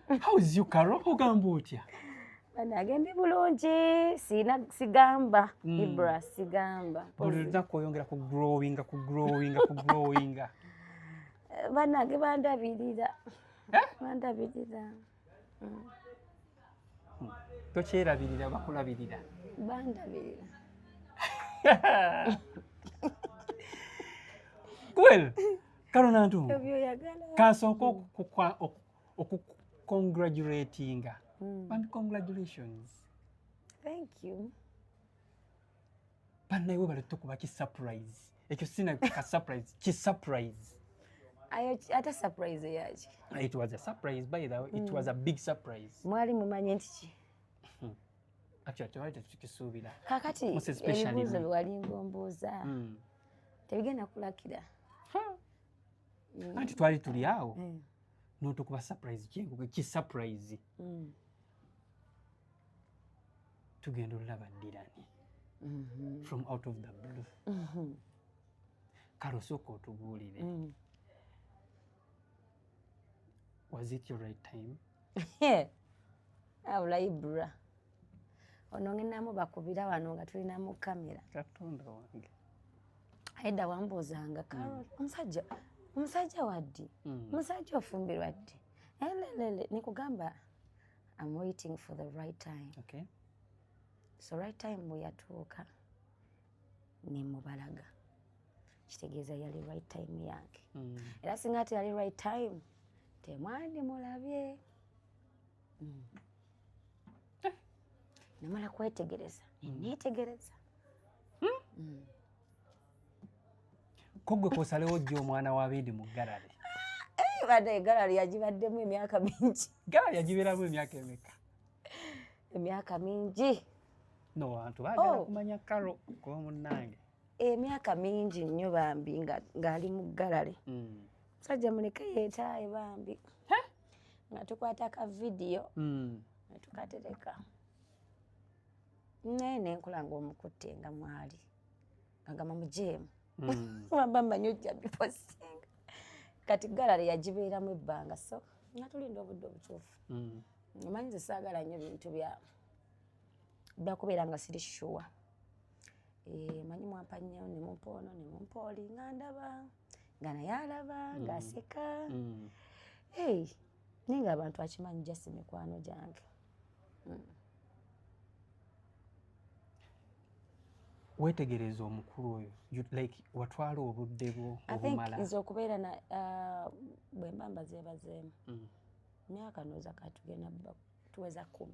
How is you, Carol? Ogamba otya? Banagende bulungi, sigamba, Ibra, sigamba. Buli lunaku oyongera ku growing. Banage bandabirira. Bandabirira. Tokyerabirira bakulabirira. Bandabirira. Well, Carol Nantu. Ebyo yagala. Kasoko congratulating. And congratulations. Thank you. Banaiwe bali tukuba ki surprise. Ekyo sina ka surprise, ki surprise. Ata surprise yachi. It was a surprise by the way. It was a big surprise. Mwali mumanye nti. Actually, twali tukisuubira. Kakati ebibuuzo wali ngomboza. Tebigenda kulakira. Anti twali tuli awo. N'otukuba surprise kyengo ki surprise. Tugenda olaba ndirani. From out of the blue. Karo soko otubuulire. Was it your right time? Awula Ibra. Ono ngenamu bakubira wano nga tulinamu kamera. Katonda wange. Aida wambuzanga Carol omusajja waddi. Omusajja ofumbirwa ddi. Elelele nikugamba I'm waiting for the right time. Okay. So right time bwe yatuuka ne mubalaga. Kitegeeza yali right time yange. Era singa ate yali right time temwandi mulabye. Namala kwetegereza. Neetegereza. Kogwe kosalewo jjo omwana wa Bindi mu gallery. Bade gallery yagibaddemu emyaka mingi. Gallery yagibeeramu emyaka emeka? Emyaka mingi. No, abantu baagala kumanya Carol ko munnange. Emyaka mingi nnyo bambi ng'ali mu gallery. Musajja muleke yeetaaye bambi. Nga tukwata ka video. Nga tukatereka. Nene nkulanga omukutte nga mwali. Agamba mujeemu. Wabamba nnyo ojja bipostinga. Kati gallery yagibeeramu ebbanga so nga tulinda obudde obutuufu. Omanyi nze saagala nnyo bintu byakubeera nga siri sure. Manyi mwampa nnyo ne mumpa ono ne mumpa oli nga ndaba nga naye alaba ng'aseka. Naye ng'abantu akimanyi just mikwano gyange. Wetegereza omukulu oyo like watwala obudde bwo obumala. I think nze okubeera na bwe mba mbazeebazeemu. Myaka nooza katugenda tuweza 10.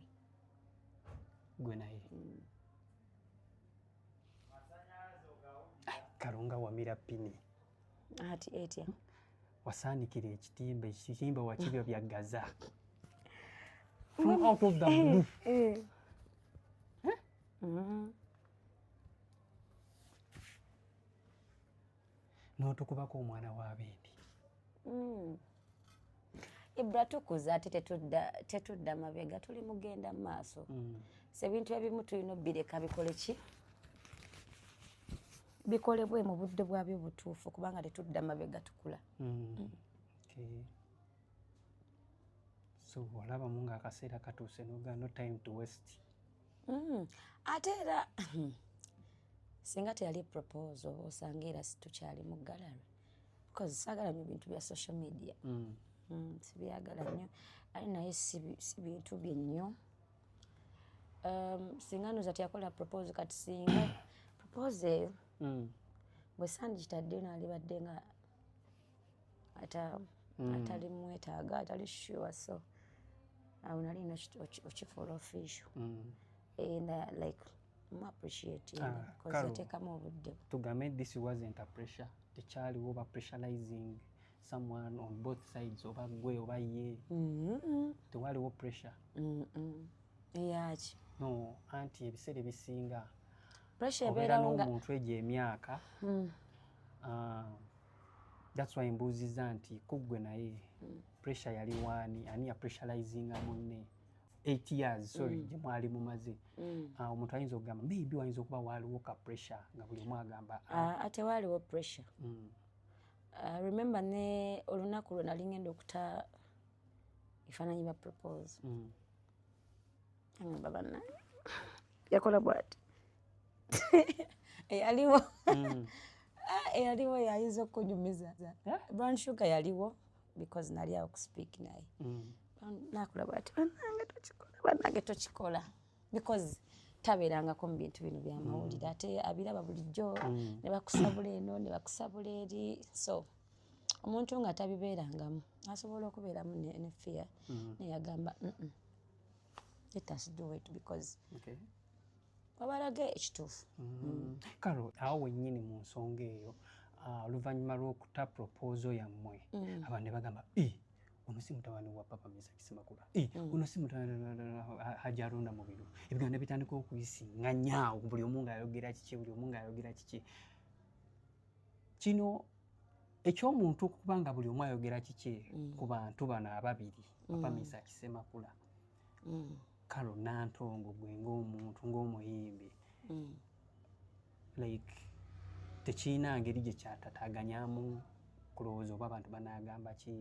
Gwe naye. Kalunga wamira pini. Ati etya. Wasaanikira ekitimba wakibya bya Gaza. From out of the blue. N'otukubako omwana wa Bindi. Ibra tukuza ate tetudda mabega tuli mugenda mu maaso. Ebintu ebimu tulina bireka bikole ki? Bikolebwe mu budde bwabyo butuufu kubanga tetudda mabega tukula. Okay. So walaba munga akaseera katuuse noga no time to waste. Ate era singa teyali proposal osanga era tukyali mu gallery because saagala nnyo bintu bya social media. Sibyagala nnyo ali naye si bintu bye nnyo. Singa noza teyakola proposal kati singa proposal bwe sandikitadde naalibadde nga atali mwetaaga atali sure so awo nali no okifoola official. And like appreciate because yateekamu obudde. Tugambe this wasn't a pressure. Tekyali over pressurizing someone on both sides oba gwe oba ye. Tewaliwo pressure. Yaki. No, anti ebiseera ebisinga pressure ebeerawo nga n'omuntu egyo emyaka. That's why mbuuziza nti kuggwe naye pressure yali wani ani ya pressurizinga munne 8 years gye mwali mumaze. Omuntu ayinza okugamba maybe wayinza okuba waaliwo ka pressure nga buli omu agamba ate waaliwo pressure. Remember ne olunaku lwe nali ngenda okuta ebifaananyi bya propose agamba banna yakola bwati eyaliwo yayinza okunyumiza brown sugar yaliwo because nali awo kuspeak naye nakola bwati bannange tokikola because tabeerangako mu bintu bino byamawulire ate abiraba bulijjo ne bakusabula eno ne bakusabula eri so omuntu nga tabibeerangamu asobola okubeeramu ne fear naye yagamba let us do it because wabalage ekituufu. Karo awo wennyini mu nsonga eyo oluvannyuma lw'okuta proposal yammwe abantu ne bagamba ono si mutabani wa Papa Misa Kisemakula ono si mutabani Hajji Alonda Mubiru ebigambo bitandika okuyisiŋŋanya buli omu ng'ayogera kiki buli omu ng'ayogera kiki kino ekyomuntu okuba nga buli omu ayogera kiki ku bantu bano ababiri Papa Misa Kisemakula Karo Nantongo gwe ng'omuntu ng'omuyimbi like tekiina ngeri gye kyatataganyamu kulowooza oba abantu banaagamba ki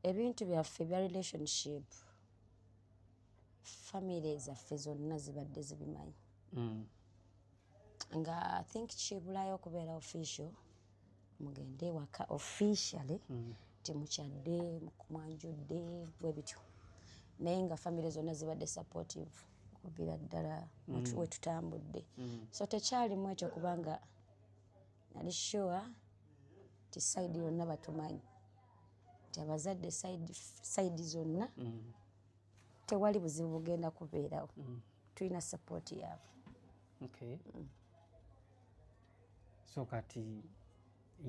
ebintu byaffe bya relationship family zaffe zonna zibadde zibimanyi nga I think kibulayo okubeera official mugende ewaka officially temukyadde mwanjudde bwe bityo naye nga family zonna zibadde supportive okuviira ddala we tutambudde so tekyalimu ekyo kubanga nali sure ti side yonna batumanyi nti abazadde side zonna tewali buzibu bugenda kubeerawo tulina support yaabwe. Okay. So kati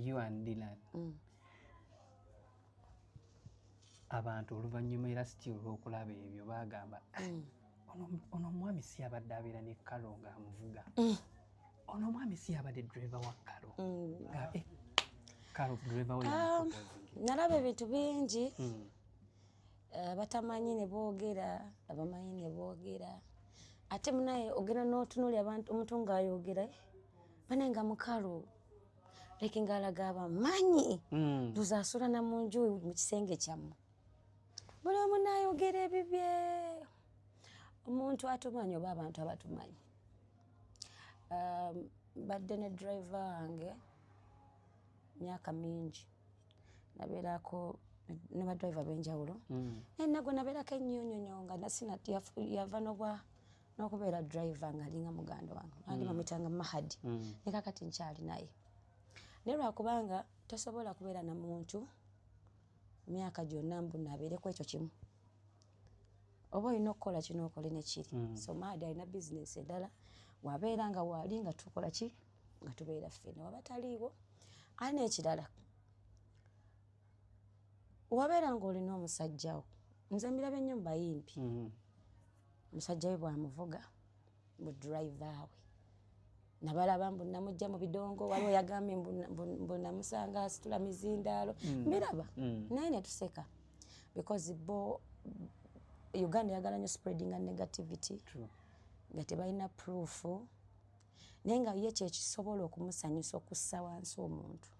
you and Dylan abantu oluvannyuma era still olw'okulaba ebyo baagamba ono omwami si abadde abeera ne Kalo ng'amuvuga ono omwami si abadde driver wa Kalo Kalo driver we nalaba ebintu bingi batamanyi ne boogera abamanyi ne boogera ate munaye ogenda n'otunuulya abantu omuntu ng'ayogera bane nga Mukalu leki ng'alaga abamanyi tuzaasula na mu nju mu kisenge kyammwe buli omu n'ayogera ebibye omuntu atumanyi oba abantu abatumanyi badde ne driver wange myaka mingi nabeerako ne badriver b'enjawulo naye nagwe nabeerako ennyonyonyo nga nasina yava n'okubeera driver ng'alinga muganda wange ali bamuyitanga Mahadi ne kakati nkyali naye naye lwakubanga tosobola kubeera na muntu myaka gyonna mbuna abeereko ekyo kimu oba olina okukola kino okole ne kiri so Mahadi alina bizinesi endala wabeera nga waali nga tukola ki nga tubeera ffenna waba taliiwo ali n'ekirala wabeera ng'olina omusajjawo nze mbirabye nnyo mu bayimbi omusajja we bw'amuvuga mu driver we nabalaba mbu namujja mu bidongo waliwo yagambye mbu namusanga asitula mizindaalo mbiraba naye ne tuseka because bo Uganda yagala nnyo spreadinga negativity nga tebalina proof naye nga ye kyekisobola okumusanyusa okussa wansi omuntu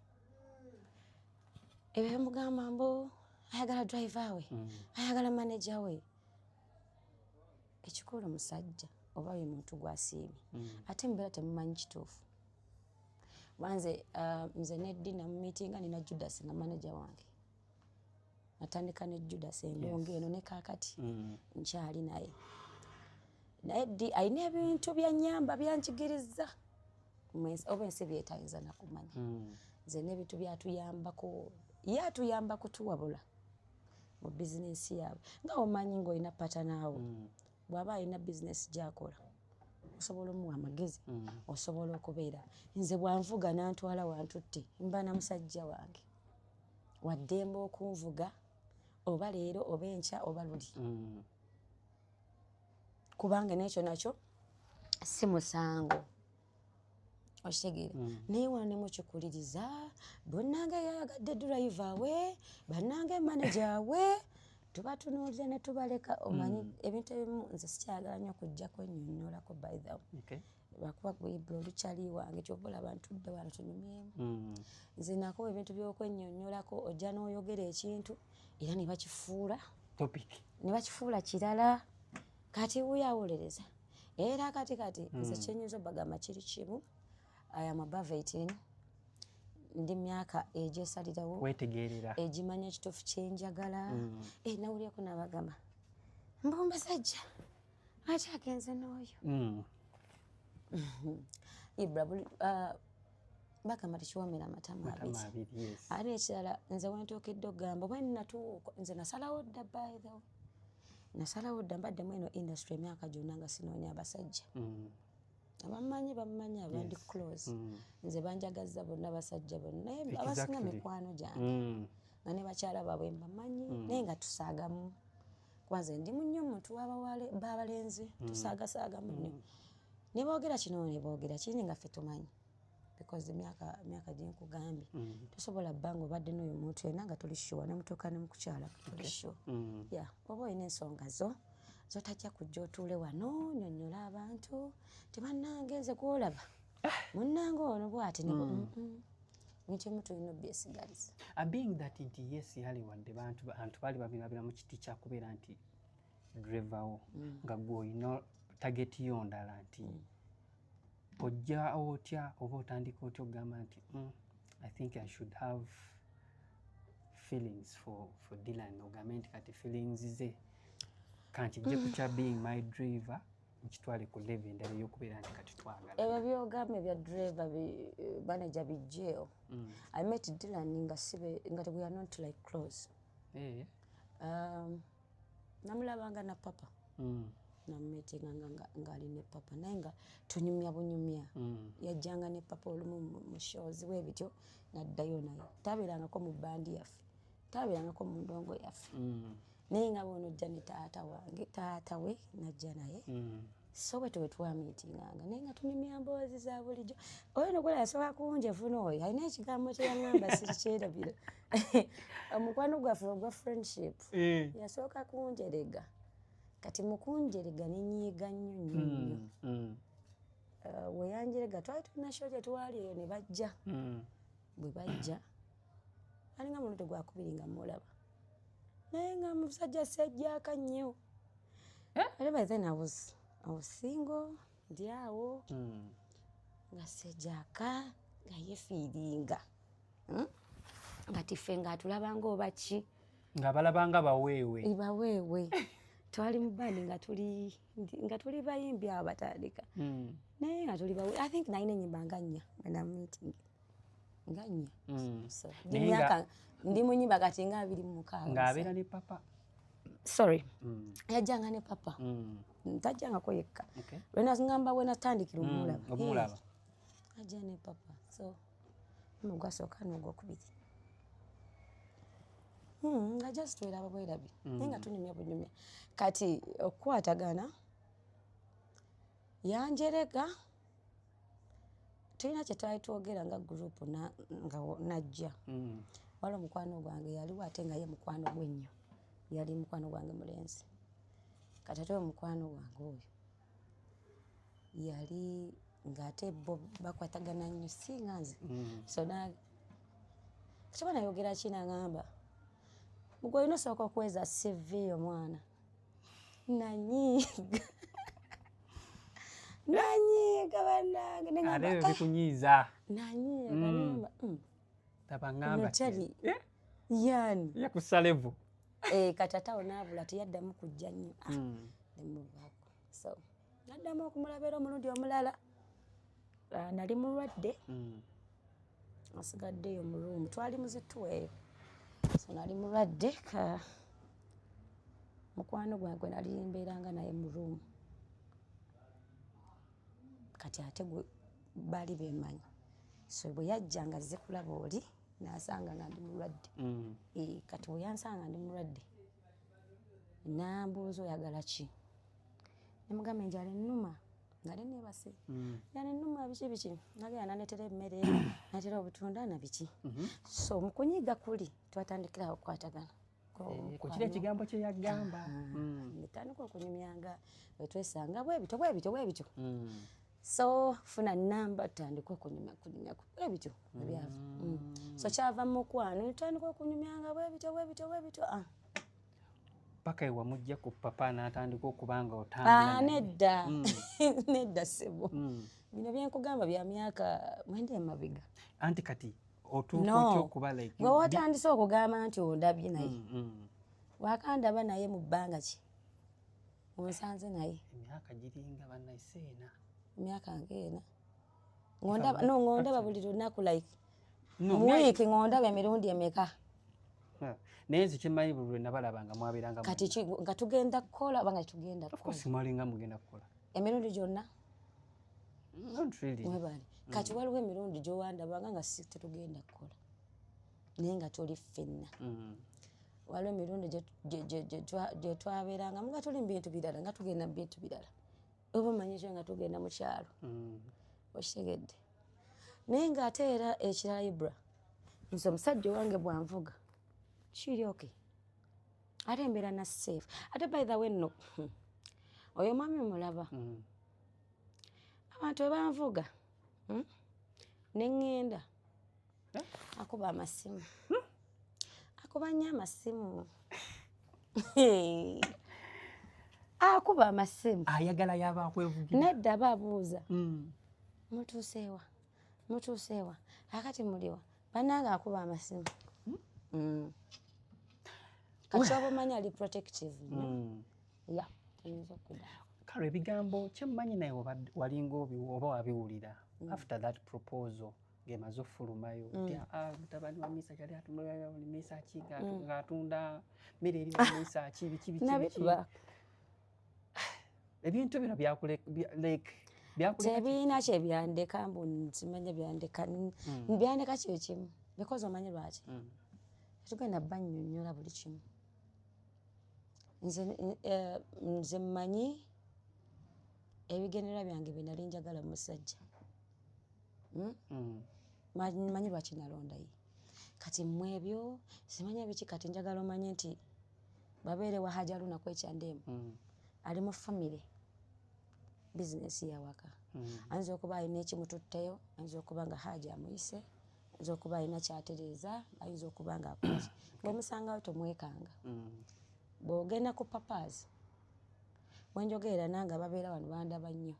ebyo bimugamba mbu ayagala driver we ayagala manager we ekikulu musajja oba ye muntu gwasiimye ate mubeera temumanyi kituufu nze neddi namumiitinga nina Judas nga manager wange natandika ne Judas endongo eno ne kaakati nkyali naye Eddi alina ebintu byanyamba byanjigiriza oba ensi byetayinza nakumanya nze n'ebintu byatuyambako ye atuyamba kutuwabula mu bizinesi yaabwe nga omanyi ng'olina patanaawo bw'aba alina bizinesi gy'akola osobola omuwa amagezi osobola okubeera nze bwanvuga nantwala wantutte mba na musajja wange waddemba okunvuga oba leero oba enkya oba luli kubanga n'ekyo nakyo si musango okitegeera naye wano ne mukikuliriza bonnange yayagadde driver we bannange manager we tubatunuulira ne tubaleka omanyi ebintu ebimu nze sikyagala nnyo okujjako ennyonnyolako by the way lwakuba gwebula olukyali wange kyova olaba ntudde wano tunyumyemu nze nakuba ebintu by'okwennyonnyolako ojja n'oyogera ekintu era ne bakifuula topic, ne bakifuula kirala. Kati wuyawolereza era kati nze kyenyinza obagamba kiri kimu. I am above 18, ndi myaka egyesalirawo wetegerera egimanya ekituufu kyenjagala. Nawulyeko n'abagamba mbu omusajja ate agenze n'oyo. Ibra bagamba tekiwoomera amatama abiri. Ate ekirala nze wentuukidde okugamba bwe natuuka nze nasalawo dda by the way. Nasalawo dda mbaddemu eno industry emyaka gyonna nga sinoonya abasajja. Bamumanyi abandi close. Nze banjagazza bonna abasajja bonna naye abasinga mikwano gyange nga ne bakyala baabwe mbamanyi naye nga tusaagamu. Kuba nze ndi munnyo omuntu b'abalenzi tusaagasaagamu nnyo. Ne boogera kino ne boogera kiri nga ffe tumanyi because emyaka gyenkugambye tosobola bbanga obadde n'oyo omuntu yenna nga tuli sure nemutuuka ne mukukyala tuli sure. Oba olina ensonga zo zotajja kujja otuule wano nnyonnyola abantu tebannange nze gw'olaba munnange ono bw'ati bintu ebimu tulina obyesigaliza. Being that nti yes yaliwadde bantu baali babirabira mu kiti kyakubeera nti driver wo nga gw'olina tageti yo ndala nti ojja otya oba otandika otya okugamba nti I think I should have feelings for Dylan. Ogambe nti kati feelings ze kanti gye kukya being my driver nkitwale ku level endala ey'okubeera nti kati twagala. Ebyo by'ogamba ebya driver manager bijjeewo. I met Dylan nga we are not like close. Namulabanga na papa. Namumeetinga ng'ali ne papa naye nga tunyumya bunyumya. Yajjanga ne papa olumu mu shows bwe bityo n'addayo naye. Taabeerangako mu bandi yaffe, taabeerangako mu ndongo yaffe. Naye nga bw'onojja ne taata we n'ajja naye. So bwe twamiitinganga naye nga tunyumya mboozi za bulijjo. Oyo nokola yasooka kunjefuna oyo alina ekigambo kye yaŋŋamba sikyerabira. Omukwano gwaffe ogwa friendship yasooka kunjerega. Kati mukunjerega nenyiiga nnyo. We yanjerega twali tulina show gye twali eyo ne bajja. Bwe bajja alinga mulundi gwakubiri nga mulaba naye nga musajja sejjaaka nnyo. Ate by then I was single, ndi awo nga sejjaaka nga yefiiringa nga tiffe ng'atulabanga oba ki nga balabanga baweewe. Twali mu bandi nga tuli bayimbi abo batandika naye nga tuli bawe. I think nalina ennyimba nga 4 when I'm meeting nga 4. So ndi mu nnyimba kati nga 26 ng'abeera ne papa. Sorry, yajjanga ne papa. Tajjangako yekka. Lwenagamba bwe natandikira omulaba ajja ne papa. So omugwasooka n'ogwokubiri nga just twelaba bwerabi naye nga tunyumya bunyumya. Kati okukwatagana yanjerega tulina kye twali twogera nga gurupu nga najja. Waliwo mukwano gwange yaliwo ate nga ye mukwano gwe nnyo, yali mukwano gwange mulenzi. Kati ate mukwano gwange oyo yali ng'ate bo bakwatagana nnyo singa nze. So kiba nayogera kinagamba gwe olina osooka okweza CV omwana. Nanyiiga bannange ate ebyo bikunyiiza. nanyiiga tabangamba yani yakussa level. Kati ate awo n'abula teyaddamu kujja nnyo nemuvaako. So naddamu okumulabira omulundi omulala. Nali mulwadde asigaddeyo mu ruumu twali muzittu eyo. So nali mulwadde mukwano gwange nali mbeeranga naye mu ruumu. Kati ate baali beemanyi. So bwe yajja nga azze kulaba oli n'asanga nga ndi mulwadde. Kati bwe yansanga ndi mulwadde n'ambuuza oyagala ki? Ne mugamba enjala ennuma nga neebase. Enjala ennuma biki nagenda naneetera emmere nateera obutunda na biki. So mu kunyiiga kuli twatandikira okukwatagana. Ku kiri ekigambo kye yagamba. Netandika okunyumyanga bwe twesanga bwe bityo. so funa namba tandika okunyumya bwe bityo ebyava so kyava mu mukwano tandika okunyumyanga bwe bityo paka ewamujja ku papa n'atandika okubanga otambula nedda nedda sebo bino byenkugamba bya myaka mwenda emabega anti kati otuuka otya okuba like gwe watandise okugamba nti ondabye naye wakandaba naye mu bbanga ki onsanze naye emyaka giringa bannayiseena emyaka ngeena ng'ondaba buli lunaku like mu wiiki ng'ondaba emirundi emeka naye nze kyemmanyi buli lwe nabalaba nga mwabeeranga kati nga tugenda kukola oba nga tetugenda kukola mwalinga mugenda kukola emirundi gyonna mwebali kati waliwo emirundi gyowandabanga nga si tetugenda kukola naye nga tuli ffenna waliwo emirundi gye twabeeranga nga tuli mu bintu birala nga tugenda mu bintu birala oba omanyi kyo nga tugenda mu kyalo okitegedde naye ng'ate era ekirala Ibra nze omusajja owange bwanvuga kiri oke ate embeera na safe ate by the way nno oyo mwami mulaba abantu webanvuga neŋŋenda akuba amasimu akuba nnyo amasimu akuba amasimu ayagala yabakwevugira nedda aba abuuza mutuuseewa akati muliwa bannange akuba amasimu kati oba omanyi ali protective ya oyinza okuda kale ebigambo kyemmanyi naye walinga oba wabiwulira after that proposal ng'emaze okufulumayo mutabani wa Misa kyali atunda Misa ki ng'atunda mmere eri wa Misa ki biki ebintu bino tebiina kyebyandeka mbu nsimanya byandeka kyekimu because omanyi lwaki tetugenda bannyonnyola buli kimu nze mmanyi ebigendererwa byange bye nali njagala mu musajja manyi lwaki nalonda ye kati mwebyo simanya biki kati njagala omanye nti babeere wa Hajji Alunaku ekyandeemu ali mu famire bizinesi yawaka ayinza okuba alina ekimututteyo ayinza okuba nga Hajji amuyise ayinza okuba alina kyatereeza ayinza okuba nga akoze bw'omusangawo tomwekanga bw'ogenda ku papaazi wenjogerera nange babeera wano bandaba nnyo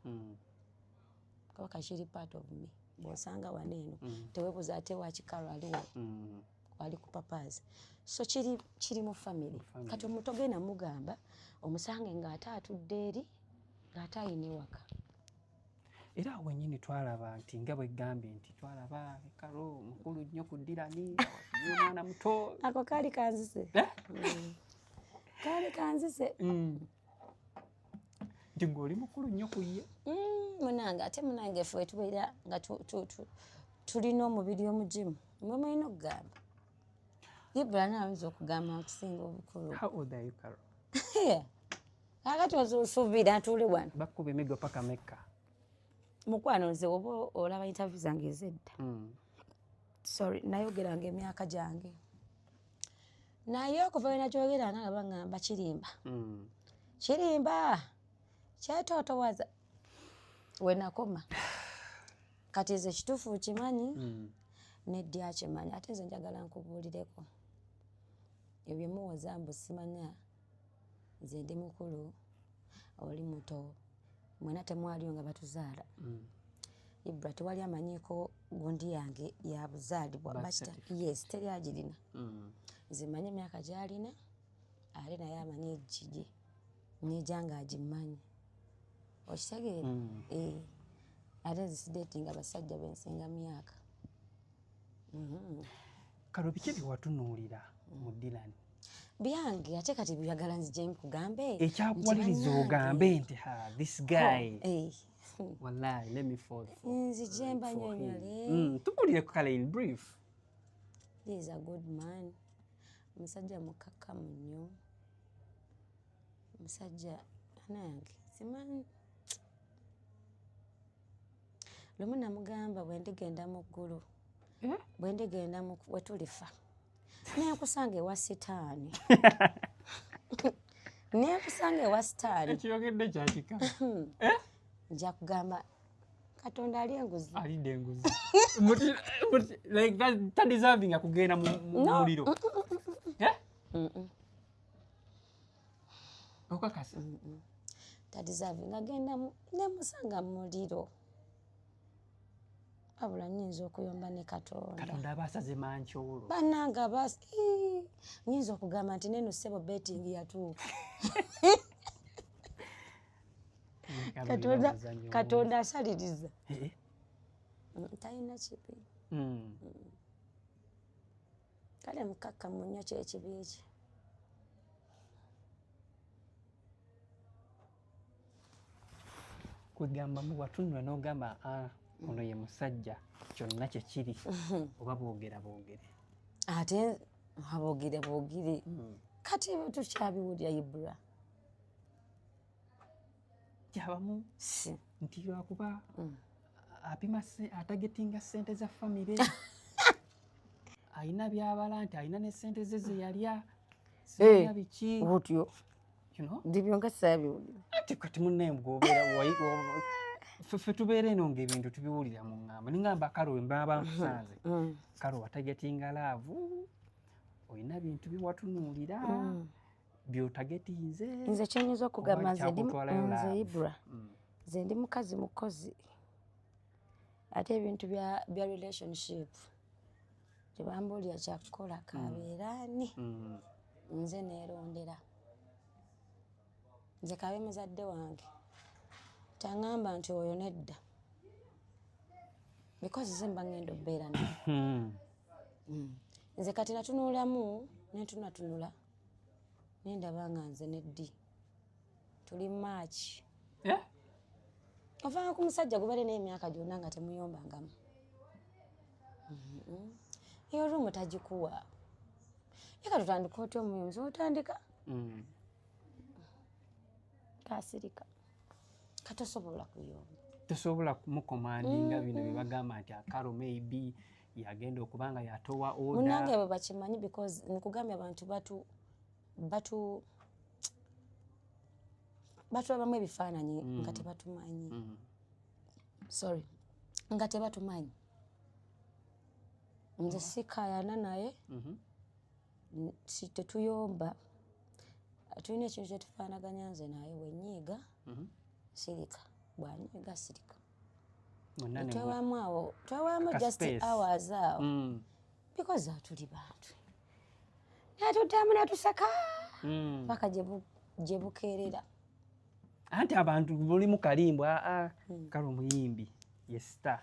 kabaka kiri part of me bw'osanga wano eno teweebuza ate wakikalo aliwo wali ku papaazi so kiri mu famire kati omuntu ogenda mugamba omusange ng'ate atudde eri ng'ate ayina ewaka era awo wennyini twalaba nti nga bwe ggambye nti twalaba kalo mukulu nnyo ku ddirani omwana muto ako kaali kanzise kaali kanzise nti ng'oli mukulu nnyo ku ye munange ate munange ffe tubeera nga tulina omubiri omugimu mwe mulina okugamba Ibra naayinza okugamba nkusinga obukulu akati osuubira ntule wano bakkuba emigo paka Mekka mukwano nze oba olaba interview zange ez'edda sorry nayogeranga emyaka gyange naye okuva we nagyogera nalaba ngamba kirimba kyetootowaza we nakoma kati nze kituufu kimanyi neddi akimanyi ate nze njagala nkubuulireko ebyo muwoza mbu simanya nze ndi mukulu oli muto mwena temwaliyo nga batuzaala Ibra tewali amanyiiko gundi yange ya buzaalibwa yes teri agirina nze mmanyi emyaka gy'alina ate naye amanyi egigye n'ejanga agimanyi okitegeera ate nze sideetinga abasajja bensinga myaka kalo biki byewatunuulira mu ddirani byange ate kati byagala nzije nkugambe ekyakuwaliriza ogambe nti this guy wallahi let me fall nzije mbanyonyole tukulire ku kale in brief he is a good man omusajja mukakkamu nnyo omusajja nange simanyi lumu namugamba bwendigenda mu ggulu bwendigenda wetulifa neekusanga ewa sitaani neekusanga ewa sitaani ekiyogedde kyakika nja kugamba Katonda ali enguzi. Alidde enguzi. Like that deserving akugenda mu muliro. Okakasa. Ta deserving agenda ne musanga mu muliro. Abula nyinza okuyomba ne Katonda. Katonda abasaze mancholo. Bananga basi nyinza okugamba nti neno ssebo betting yatuuka. Katonda asaliriza. Talina kibi. Kale mukakkamu nnyo kyekibi ekyo. Kwegamba mu watunula n'ogamba ono ye musajja kyonna kye kiri oba boogera boogere. Ate aboogere boogere. Kati tukyabiwulira Ibra. Kyabamu nti lwakuba apima atagetinga ssente za famire. Ayina byabala nti ayina ne ssente ze ze yalya. Siyalya biki. Otyo. Ndibyo nga saabiwulira. Ate kati munnaye bw'obeera ffe tubeera eno ng'ebintu tubiwulira mu ŋŋamba. Ningamba kale mbaba nkusanze. Kale watagetinga laavu. Oyina bintu biwatunuulira. By'otagetinze. Nze kyenyinza okugamba nze Ibra. Nze ndi mukazi mukozi. Ate ebintu bya relationship tebambuulira kyakukola kabeeraani. Nze neerondera. Nze kabe muzadde wange taŋŋamba nti oyo nedda because nze mba ngenda obbeera naye. Nze kati natunuulamu nentunatunula nendaba nga nze neddi tuli March. Ovanga ku musajja gubale n'emyaka gyonna nga temuyombangamu. Iyo ruumu tagikuwa. Yeka tutandika otya omuyonzi otandika. Kasirika. Katosobola kuyomba. Tosobola kumukomandinga bino bye bagamba nti akalo maybe yagenda okubanga yatowa order. Munange abo bakimanyi because nikugambya abantu batulabamu ebifaananyi nga tebatumanyi. Sorry. Nga tebatumanyi. Nze sikayana naye. Si tetuyomba. Tulina ekintu kye tufaanaganya nze naye bwenyiiga sirika. Bwanyiiga sirika. Twewamu just hours awo. Because tuli bantu. Natuddamu natusaka. Paka gye bukeerera. Anti abantu buli mu kalimbo kale omuyimbi ye star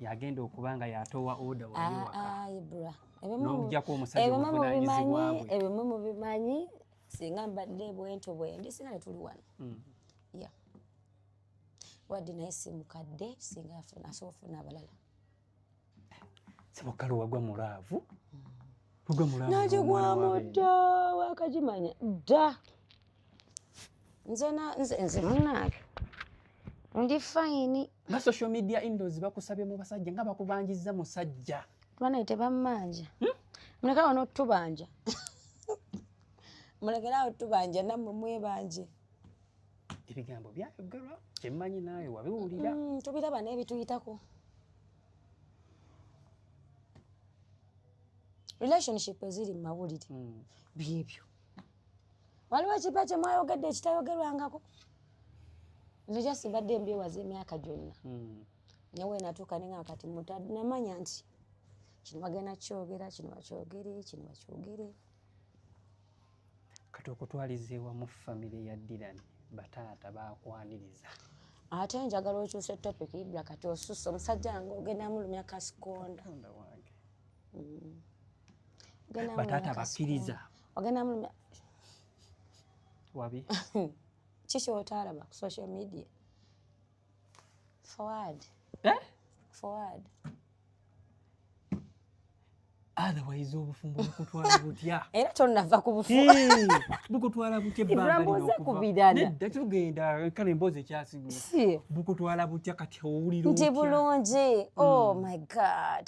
yagenda okubanga yatowa order waliwaka. Ibra. N'ogyako omusajja obuvunaanyizibwa bwe. Ebimu mubimanyi singa mbadde bwento bwendi singa ne tuli wano. Wadde naye si mukadde singa asobola ofuna abalala. Sibokale wagwa mulaavu. Nagigwamu dda wakagimanya dda. Nze munnange ndi fayini. Nga social media indoors bakusabye mu basajja nga bakubanjizza musajja. Bana tebamanja. Mulekerawo n'otubanja. Mulekerawo tubanja nammwe mwebanje. Ebigambo byayogerwa kyemmanyi naawe wabiwulira. Tubiraba n'ebituyitako. Relationship eziri mu mawulire byebyo. Waliwo ekipa kye mwayogedde ekitayogerwangako. Nze kyasibadde mbyewaza emyaka gyonna. Nawe natuuka nenga kati namanya nti kino bagenda kyogera kino bakyogere kino bakyogere. Kati okutwaliza ewamu famire ya Dylan bataata bakwaniriza. Ate njagala okyusa topic Ibra kati osusa omusajja wange ogenda mulumya kasikonda. Bataata bakkiriza. Ogenda mulumya wabi. Kiki otaalaba ku social media? Forward. Forward. Otherwise obufumbo bukutwala butya. Era tonnava ku bufumbo. Bukutwala butya ebbanga lino okuva. Nedda tugenda kale emboozi ekyasigula. Bukutwala butya kati owulira otya. Nti bulungi. Oh my God.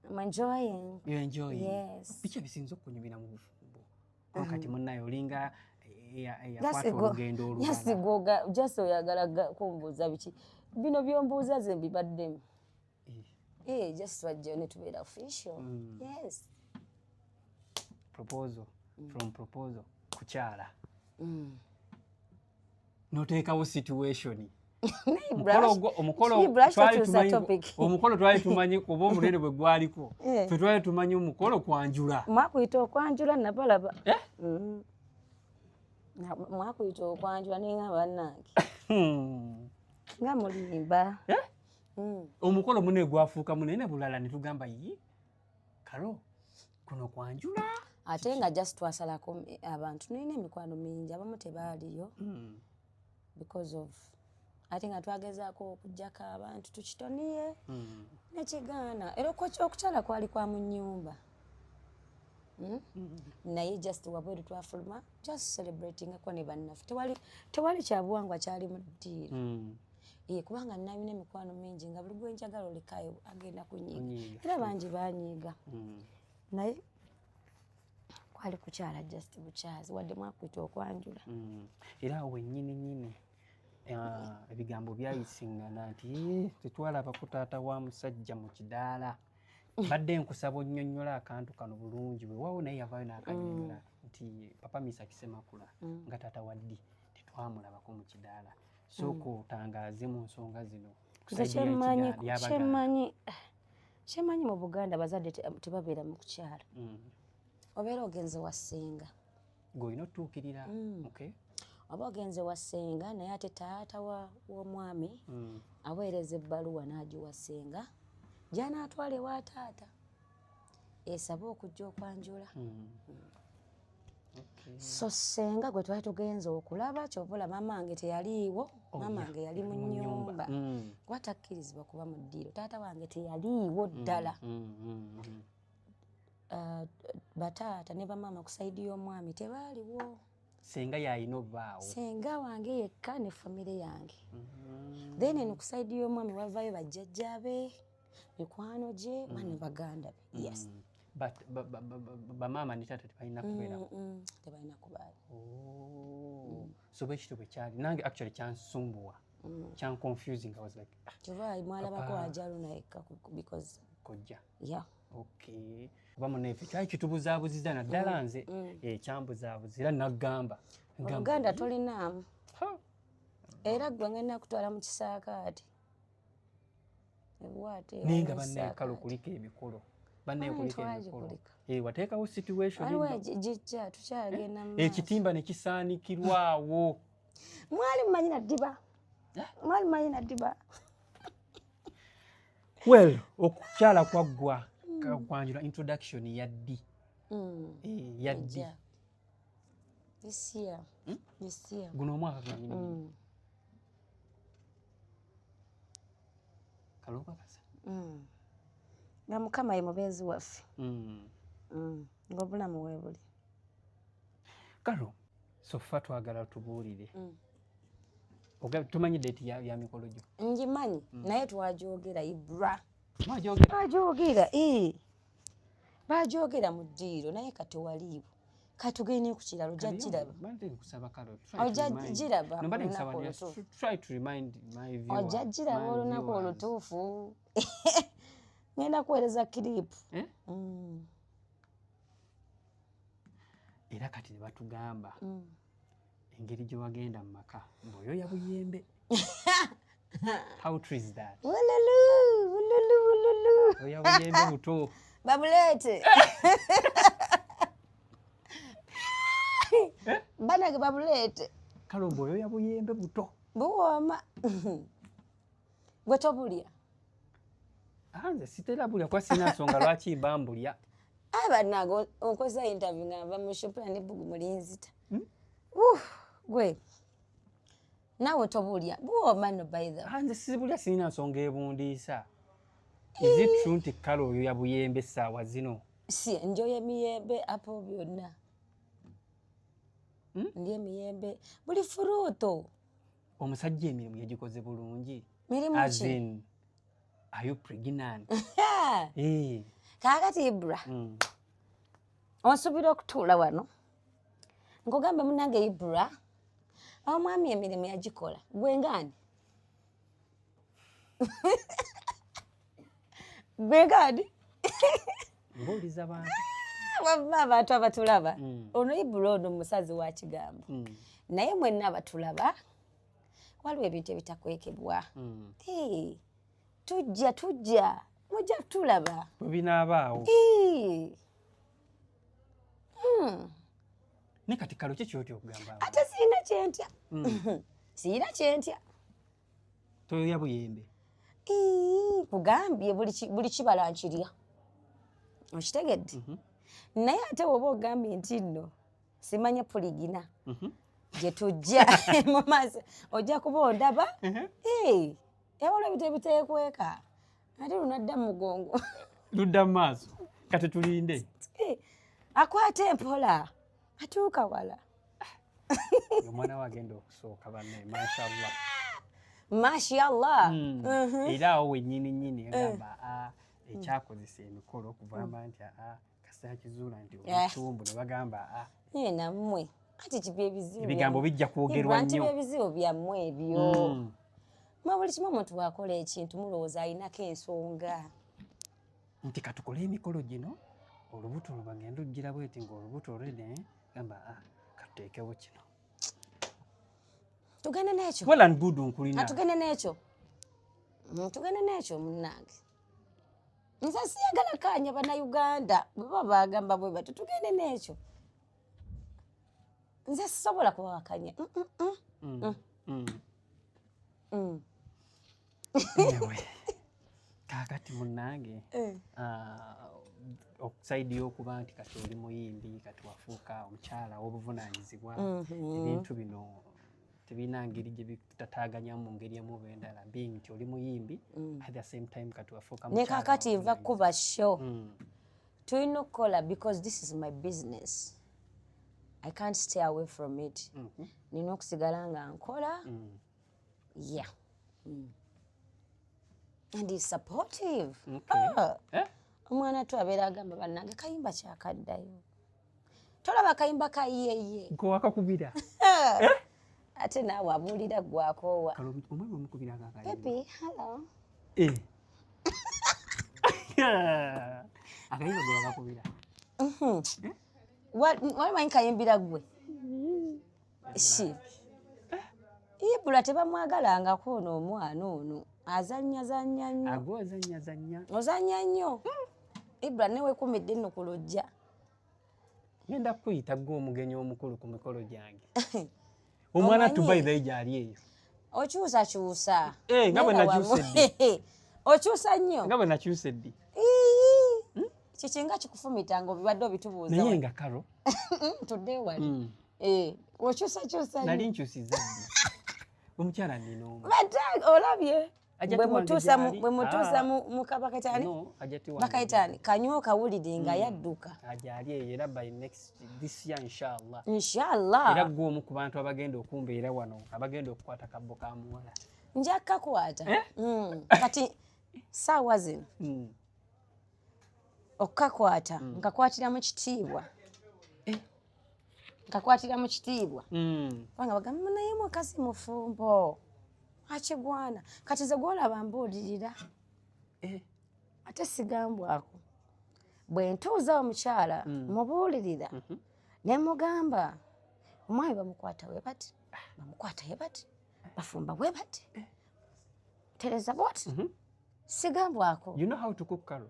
I'm enjoying. You're enjoying? Yes. Biki ebisinza okunyumira mu bufumbo? Kati munnaye olinga yakwata olugendo olulala. Yasigoga just oyagala kumbuuza biki bino byombuuza ze mbibaddemu. Just wajja ne tubeera official. Yes. Proposal from proposal kukyala. Noteekawo situation. Omukolo twali tumanyi kuba omulere bwe gwaliko. Ffe twali tumanyi omukolo kwanjula. Mwakuyita okwanjula nabalaba. Mwakuyita okwanjula ninga bannange. Nga mulimba. Omukolo munne gwafuuka munene bulala ne tugamba kalo kuno kwanjula. Ate nga just twasalako abantu nina emikwano mingi abamu tebaaliyo. Because of ate nga twagezaako okuggyako abantu tukitoniye nekigaana era okukyala kwali kwa mu nnyumba naye just wabweru twafuluma just celebrating ko ne bannaffe tewali kyabuwangwa kyali mu ddiiro kubanga nalina emikwano mingi nga buli gwe njagala olekayo agenda kunyiiga era bangi banyiiga naye kwali kukyala just bukyazi wadde mwakuyita okwanjula era awo wennyini ebigambo byayisingana nti tetwalaba ku taata wa musajja mu kidaala badde nkusaba onnyonnyola akantu kano bulungi weewaawo naye yavaayo n'akanyonnyola nti papa Misa Kisemakula nga taata wa ddi tetwamulabako mu kidaala sooka otangaaze mu nsonga zino kyemanyi mu Buganda abazadde tebabeera mu kukyala obeera ogenze wassenga gweolina otuukirira oba ogenze wassenga naye ate taata w'omwami aweereza ebbaluwa n'agiwassenga gy'anaatwala ewa taata esaba okujja okwanjula so ssenga gwe twali tugenze okulaba ky'obola mamange teyaliiwo mamange yali mu nnyumba gwatakkirizibwa kuba mu ddiiro taata wange teyaliiwo ddala bataata ne bamama ku sayidi y'omwami tebaaliwo senga yalina obaawo senga wange yekka ne famire yange then eno ku sayidi y'omwami wavaayo bajjajjabe mikwano gye bane baganda be yes but bamaama ne taata tebalina kubeera tebalina kubaali so bwekityo bwe kyali nange actually kyansumbuwa confusing. I was like kivaayi mwalabako ajaluna yekka because kojja okay bamuneefe kyali kitubuzaabuziza naddala nze ekyambuzaabuzira naggamba Oluganda tolinaamu era gwe ngenda kutwala mu kisaakaati naye nga banneekalo kuliko emikolo wateekawo situation gijja tukyagenda mu ekitimba ne kisaanikirwawo mwali mumanyi naddiba well okukyala kwaggwa kwanjula introduction yaddi yaddi this year guno omwaka gwanyini kalokakasa nga Mukama ye mubeezi waffe ng'obulamu weebuli kalo so ffa twagala tubuulire tumanyi deeti ya mikolo gyo ngimanyi naye twajoogera ibra bajoogera mu ddiiro naye kati waliiwo katugende ku kiralo ojjagiraba ojjagiraba olunaku olutuufu ngenda kuweereza kiripu era kati ne batugamba engeri gye wagenda mu maka mboyo ya buyembe how true is that oya buyembe buto babuleete banage babuleete kale mboyo ya buyembe buto buwooma gwe tobulya nze sitera bulya kuba sina nsonga lwaki bambulya abanage onkoza interview nga nva mu shopera n'ebbugu mulinzita gwe naawe tobulya buwooma no by the nze sibulya sirina nsonga ebundiisa is it true nti kale oyo ya buyembe essaawa zino si njoya emiyembe apo byonna ndi emiyembe buli furuuto omusajja emirimu yagikoze bulungi mirimu as in are you pregnant kaakati ibra onsuubira okutuula wano Nkogambe munange Ibra. Omwami emirimu yagikola. Gwe ngani? Gwe ngani? Mbuuliza bantu. Abantu abatulaba. Ono Ibra ono musazi wa Kigambo. Naye mwenna abatulaba waliwo ebintu ebitakwekebwa. Tujja. Mujja tulaba. Binaabaawo. Ne kati kalo kyoti okugamba. Ate sirina kyentya. Sirina kyentya. Toyoya buyembe. Kugambye buli kibala nkirya. Okitegedde? Naye ate woba ogambye nti nno simanye puligina. Gye tujja mu maaso ojja kuba ondaba. Ewala biteekweka. Ate lunadda mu mugongo. Ludda mu maaso. Kati tulinde. Akwata empola. Atuuka wala. Omwana we agenda okusooka banne, mashallah. Mashallah. Era awo wennyini agamba ekyakozesa emikolo okugamba nti kasita kizuula nti obutumbu ne bagamba nammwe kati kiba ebizibu. Ebigambo bijja kwogerwa nnyo. Nti ebizibu byammwe ebyo. Buli kimu omuntu bw'akola ekintu mulowooza alinako ensonga. Nti katukole emikolo gino olubuto olwo bagenda ojjira bweti ng'olubuto olwene gamba katuteekewo kino. Tugende n'ekyo. Well and good nkulina. Tugende n'ekyo. Tugende n'ekyo munnange. Nze siyagala kaanya bannayuganda baba bagamba bwe bati tugende n'ekyo. Nze sisobola kubawakanya. Kakati munnange okusaidi y'okuba nti kati oli muyimbi kati wafuuka omukyala w'obuvunaanyizibwa ebintu bino tebirina ngeri gye bitataaganyamu mu ngeri emu oba endala being nti oli muyimbi at the same time kati wafuuka mukyala. Ne kakati nva kuba show tulina okukola because this is my business. I can't stay away from it. Nina okusigala nga nkola. Yeah. And he's supportive. Omwana tu abeera agamba bannange kayimba kyakaddayo. Tolaba kayimba kayiyeye. Gwe wakakubira. Ate naawe abuulira gwakoowa. Omwana omukubira akakayimba. Baby, hello. Akayimba gwe wakakubira. Walimanyi kayimbira gwe? Ibra tebamwagalangako ono omwana ono. Azannya nnyo. Agwo azannya. Ozannya nnyo. Ibra ne weekumidde nno ku lujja. Ngenda kuyita gwe omugenyi omukulu ku mikolo gyange. Omwana tubayibayo gyali eyo. Okyusa. Nga bwe nakyusa eddi. Okyusa nnyo. Nga bwe nakyusa eddi. Kikinga kikufumita nga obibadde obitubuuza. Naye nga kalo. Tudde wali. Okyusa nnyo. Nali nkyusiza ddi. Omukyala nina omu. Olabye? Bwe mutuusa mu kabakayitaani? No, ajati wange. Bakayitaani, kanywa okawulire nga yadduka. Ajali eyo era by this year inshallah. Inshallah. Era gwe omu ku bantu abagenda okumbeera wano, abagenda okukwata kabbo ka muwala. Nja kukakwata. Kati saawa zino. Okukakwata nkakwatira mu kitiibwa. Nkakwatira mu kitiibwa. Kubanga bagamba naye mukazi mufumbo. Akigwana. Kati ze gwolaba mbuulirira. Ate sigambwako. Bwe ntuuza omukyala mubuulirira. Ne mugamba omwami bamukwata we bati. Bamukwata ye bati. Bafumba we bati. Tereza bwati. Sigambwako. You know how to cook karo?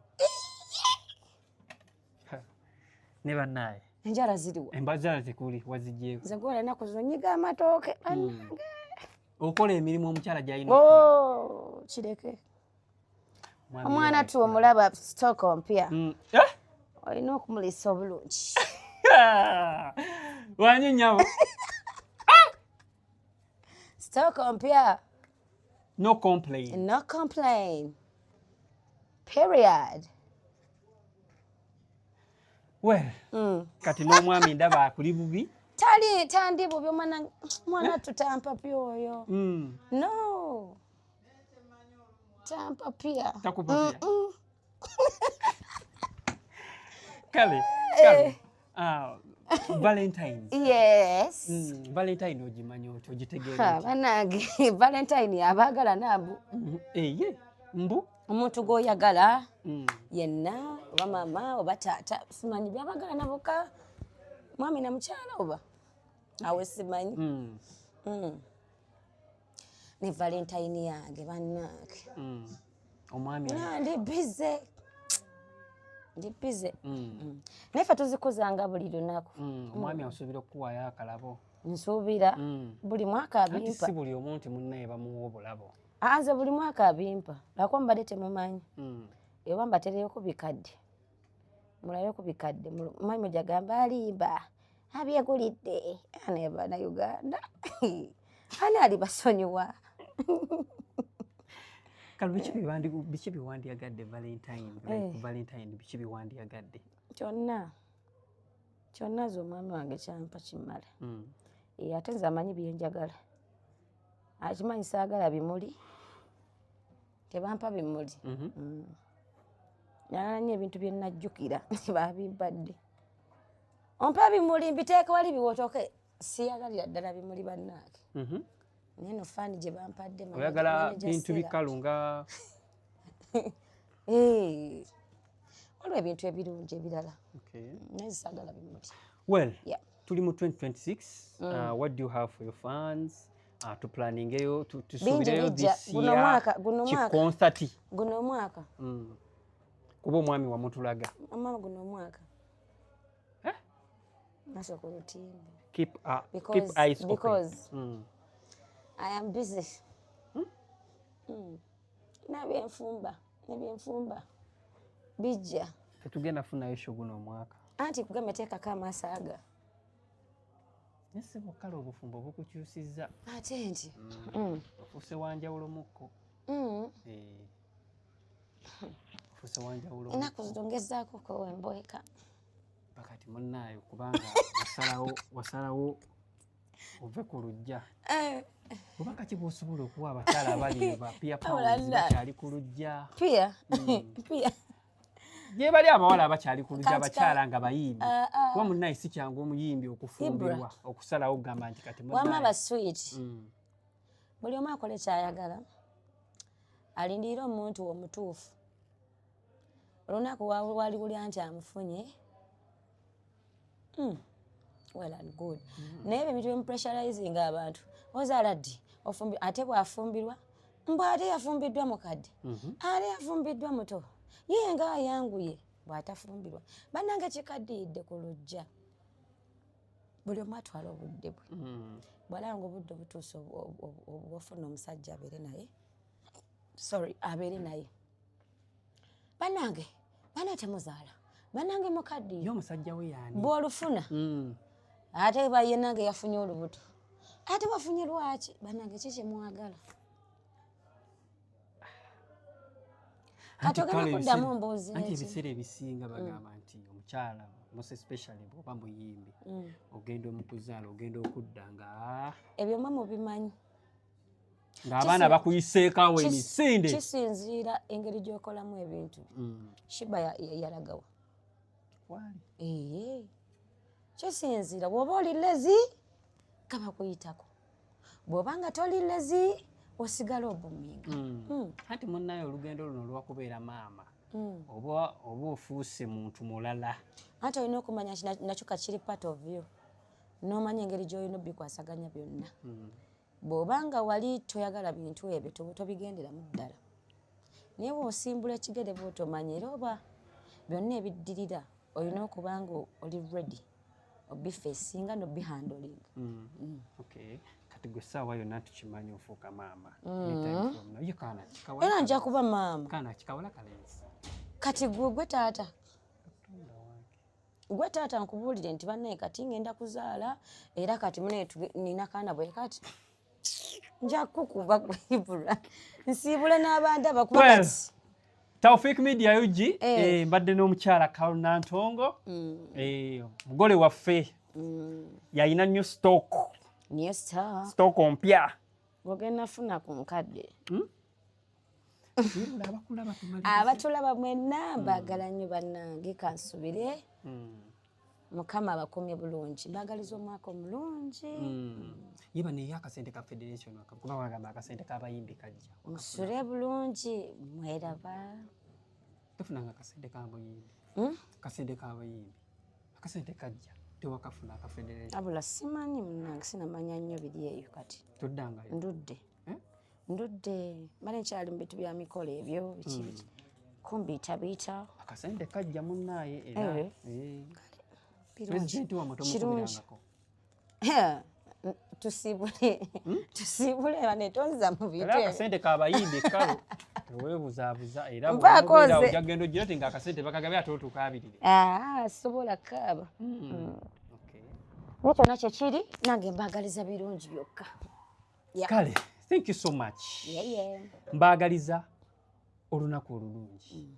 Ne bannaye. Enjala ziriwa. Embazala tekuli wazigyeko. Ze gwola ennaku zino nyiga amatooke. Okola emirimu omukyala gy'alina. Kireke. Omwana tu omulaba stock ompya. Olina okumulisa obulungi. Wanyu nnyabo. Stock ompya. No complain. No complain. Period. Well, kati n'omwami ndaba akuli bubi. Tandi bubi mwana tutampa pyoyo. No. Tampa pia. Takupa pia. Kale. Valentines. Yes. Valentine ogimanyi otyo ogitegeera. Bannange Valentine abaagala nabo. Ye mbu omuntu gw'oyagala yenna oba maama oba taata simanyi byabagala nabo ka mwami na mukyala oba awe simanyi. Ne Valentine yange bannange. Omwami ndi bize. Naife tuzikuzanga buli lunaku. Omwami asuubira okukuwaayo akalabo. Nsuubira buli mwaka Anti abimpa. si buli omuntu munnaye bamuwa obulabo. Nze buli mwaka abimpa lwako mbadde temumanyi. Eba mbatereyo ku bikadde. Mulayo ku bikadde. Mwami mujagamba alimba abyegulidde ane bana Uganda. Ani ali basonyiwa. Kale biki biwandiyagadde Valentine? Valentine biki biwandiyagadde? Kyonna zo omwami wange kyampa kimala. Ate nze amanyi byenjagala. Akimanyi saagala bimuli. Tebampa bimuli. Njagala nnyo ebintu bye nnajjukira babimpadde. Ompa bimuli mbiteeke wali biwotooke. Siyagalira ddala bimuli bannange. Naye no faani gye bampadde. Oyagala bintu bikalu nga? Waliwo ebintu ebirungi ebirala. Naye saagala bimuli. Well, tuli mu 2026. What do you have for your fans? Tuplaningeyo tusubireyo this year kikoncert. Guno omwaka. Kuba omwami wamutulaga. Mama guno omwaka. Naso ku lutimbe. Keep eyes open. Because I am busy. Nebyenfumba. Bijja. Tetugenda funayo show guno omwaka. Anti kugamba teekako amaaso aga. Nese bukala obufumbo bukukyusizza. Ate nti. Ofuuse wanjawulo mukko. Ofuuse wanjawulo. Ennaku zitongezzaako ko wembweka. Pakati munnaayo kubanga wasalawo ove ku lujja. Oba kaki bw'osobola okuwa abakyala abali ba Pia Pounds bakyali ku lujja? Pia. Gye bali abawala abakyali ku lujja abakyala nga bayimbi. Kuba munnaye si kyangu omuyimbi okufumbirwa okusalawo okugamba nti kati munnaye. Wama ba sweet. Buli omu akole kyayagala. Alindirira omuntu omutuufu. Olunaku wali wulya nti amufunye. Well and good. Naye ebintu by'omupressurizing abantu. Ozaala ddi? Ate bw'afumbirwa? Mbw ate yafumbiddwa mukadde. Ate yafumbiddwa muto. Ye nga ayanguye bw'atafumbirwa. Bannange kikaddiyidde ku lujja. Buli omu atwala obudde bwe. Bw'alaba ng'obudde butuuse obw'ofuna omusajja abeere naye. Abeere naye. Bannange temuzaala. Bannange mukaddiye. Ye omusajja we yaani? Bw'olufuna. Ate ye nange yafunye olubuto. Ate wafunye lwaki? Bannange ki kye mwagala? Kati ogenda kuddamu mbuuzi. Anti ebiseera ebisinga bagamba nti omukyala most especially bw'oba muyimbi ogenda omukuzaala ogenda okudda nga ebyo mwe mubimanyi. Ng'abaana bakuyiseekawo emisinde. Kisinziira engeri gy'okolamu ebintu. Shiba yalagawa. Kisinziira bw'oba oli lezi kaba kuyitako. Bw'oba nga toli lezi osigala obuminga. Anti munnaye olugendo luno lwakubeera maama. Oba ofuuse muntu mulala. Anti olina okumanya nakyo kakiri part of you. N'omanya engeri gy'olina obikwasaganya byonna. Bw'oba nga wali toyagala bintu ebyo tobigenderamu ddala. Naye bw'osimbula ekigere bw'otomanya era oba byonna ebiddirira olina okuba nga oli ready obifeesinga n'obihandolinga. Kati gwe essaawa yonna tukimanyi ofuuka maama. Era nja kuba maama. Kaana kikawala kalenzi. Kati gwe taata. Gwe taata nkubuulire nti bannaye kati ngenda kuzaala era kati nina kaana bwe kati. Nja kukuba kwibula. Nsiibule n'abantu abakuba kati. Taufik Media UG mbadde n'omukyala Carol Nantongo. Mugole waffe yalina new stock. New stock. Stock ompya. Bw'ogenda funa ku nkadde. Abatulaba mwenna mbaagala nnyo bannange kansubire. mukama abakumye bulungi mbagaliza omwaka omulungi yeba naye akasente ka federation kuba wagamba akasente k'abayimbi kajja musule bulungi mweraba tofunanga akasente k'abayimbi akasente k'abayimbi akasente kajja tewakafuna aka federation abula simanyi munange sinamanya nnyo biri eyo kati toddangayo ndudde male nkyali mu bintu bya mikolo ebyo biki kumbiitabiita akasente kajja munnaaye era pulezidenti wamwe kirungi tomukubirangako tusiibule banetonza mu bintu era akasente k'abayimbi kalo teweebuzaabuza era ojagenda ogirate nga akasente bakagabye ate otukabirire sobola kaaba ne kyonna kyekiri nange mbagaliza birungi byokka kale thank you so much mbagaliza olunaku olulungi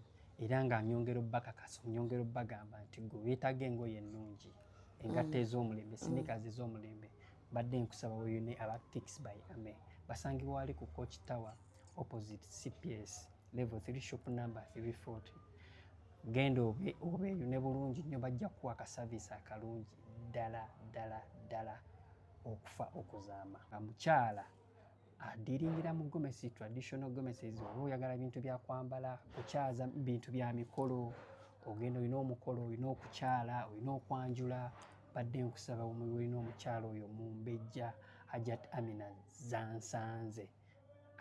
era nga nyongera obbakakasa nyongera obbagamba nti gwe weetaaga engoye ennungi engatta ez'omulembe sneakers ez'omulembe badde nkusaba weyune aba Fix by Ame basangibwa wali ku Coach Tower opposite CPS level 3 shop number 340 genda obeeyune bulungi nnyo bajja kuwa akasaviisi akalungi ddala okufa okuzaama nga mukyala adiringira mu gomesi traditional gomeses oba oyagala bintu bya kwambala kukyaza bintu bya mikolo ogenda olina omukolo olina okukyala olina okwanjula badde nkusaba olina omukyala oyo Mumbejja Hajat Amina Zansanze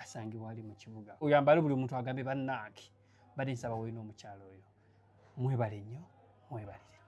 asangibwa ali mu kibuga oyambale buli muntu agambe bannaaki badde nsaba olina omukyala oyo mwebale nnyo mwebalire